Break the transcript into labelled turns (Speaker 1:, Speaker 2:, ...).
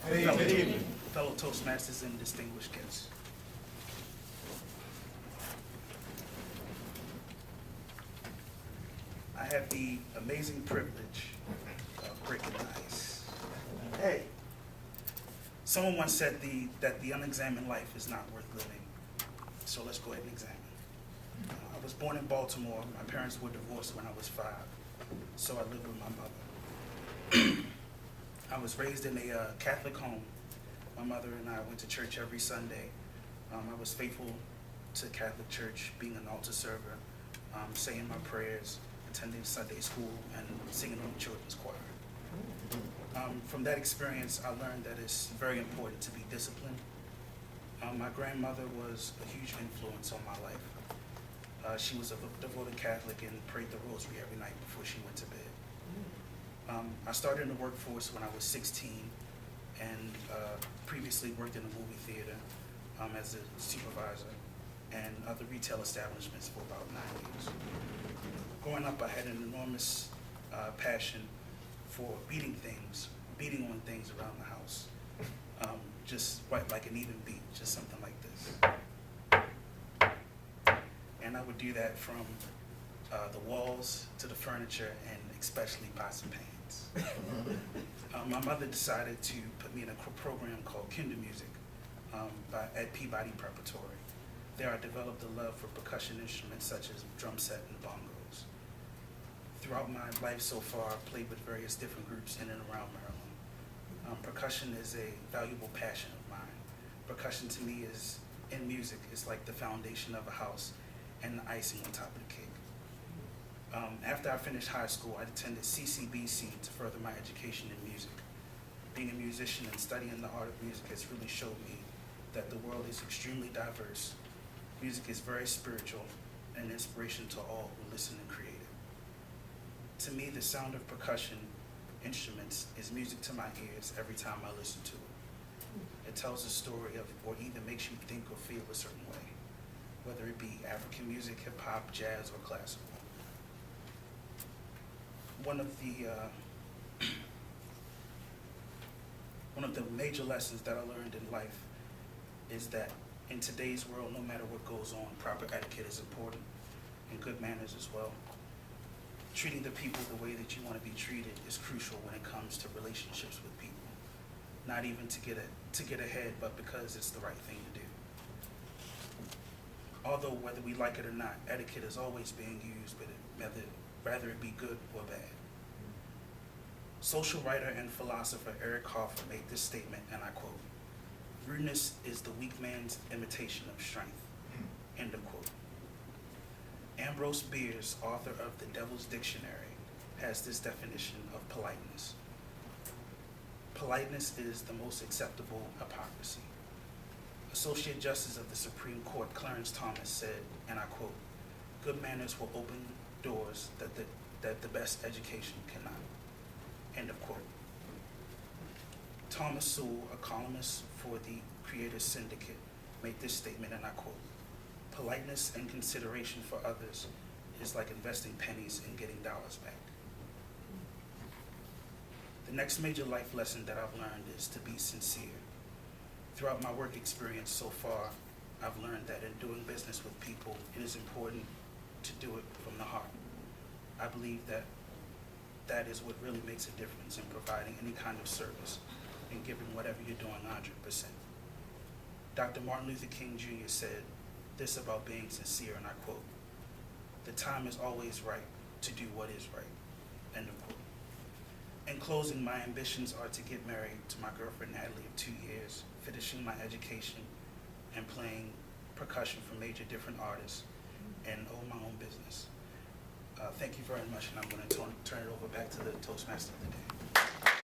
Speaker 1: Good evening.
Speaker 2: Fellow Toastmasters and distinguished guests. I have the amazing privilege of breaking the ice. Hey, someone once said that the unexamined life is not worth living. So let's go ahead and examine. I was born in Baltimore. My parents were divorced when I was 5, so I lived with my mother. I was raised in a Catholic home. My mother and I went to church every Sunday. I was faithful to Catholic church, being an altar server, saying my prayers, attending Sunday school, and singing in the children's choir. From that experience, I learned that it's very important to be disciplined. My grandmother was a huge influence on my life. She was a devoted Catholic and prayed the rosary every night before she went to bed. I started in the workforce when I was 16 and previously worked in a movie theater as a supervisor and other retail establishments for about 9 years. Growing up, I had an enormous passion for beating on things around the house. Just right like an even beat, just something like this. And I would do that from the walls to the furniture and especially pots and pans. My mother decided to put me in a program called Kinder Music at Peabody Preparatory. There I developed a love for percussion instruments such as drum set and bongos. Throughout my life so far, I've played with various different groups in and around Maryland. Percussion is a valuable passion of mine. Percussion to me is, in music, is like the foundation of a house and the icing on top of the cake. After I finished high school, I attended CCBC to further my education in music. Being a musician and studying the art of music has really showed me that the world is extremely diverse. Music is very spiritual and an inspiration to all who listen and create it. To me, the sound of percussion instruments is music to my ears every time I listen to it. It tells a story of, or either makes you think or feel a certain way, whether it be African music, hip hop, jazz, or classical. One of the major lessons that I learned in life is that in today's world, no matter what goes on, proper etiquette is important, and good manners as well. Treating the people the way that you want to be treated is crucial when it comes to relationships with people. Not even to get ahead, but because it's the right thing to do. Although whether we like it or not, etiquette is always being used, but rather it be good or bad. Social writer and philosopher Eric Hoffer made this statement, and I quote, "Rudeness is the weak man's imitation of strength," end of quote. Ambrose Bierce, author of The Devil's Dictionary, has this definition of politeness. Politeness is the most acceptable hypocrisy. Associate Justice of the Supreme Court Clarence Thomas said, and I quote, "Good manners will open doors that the best education cannot," end of quote. Thomas Sewell, a columnist for the Creators Syndicate, made this statement, and I quote, "Politeness and consideration for others is like investing pennies and getting dollars back." The next major life lesson that I've learned is to be sincere. Throughout my work experience so far, I've learned that in doing business with people, it is important to do it from the heart. I believe that is what really makes a difference in providing any kind of service and giving whatever you're doing 100%. Dr. Martin Luther King Jr. said this about being sincere, and I quote, "The time is always right to do what is right," end of quote. In closing, my ambitions are to get married to my girlfriend Natalie of 2 years, finishing my education and playing percussion for major different artists, and own my own business. Thank you very much, and I'm going to turn it over back to the Toastmaster of the day.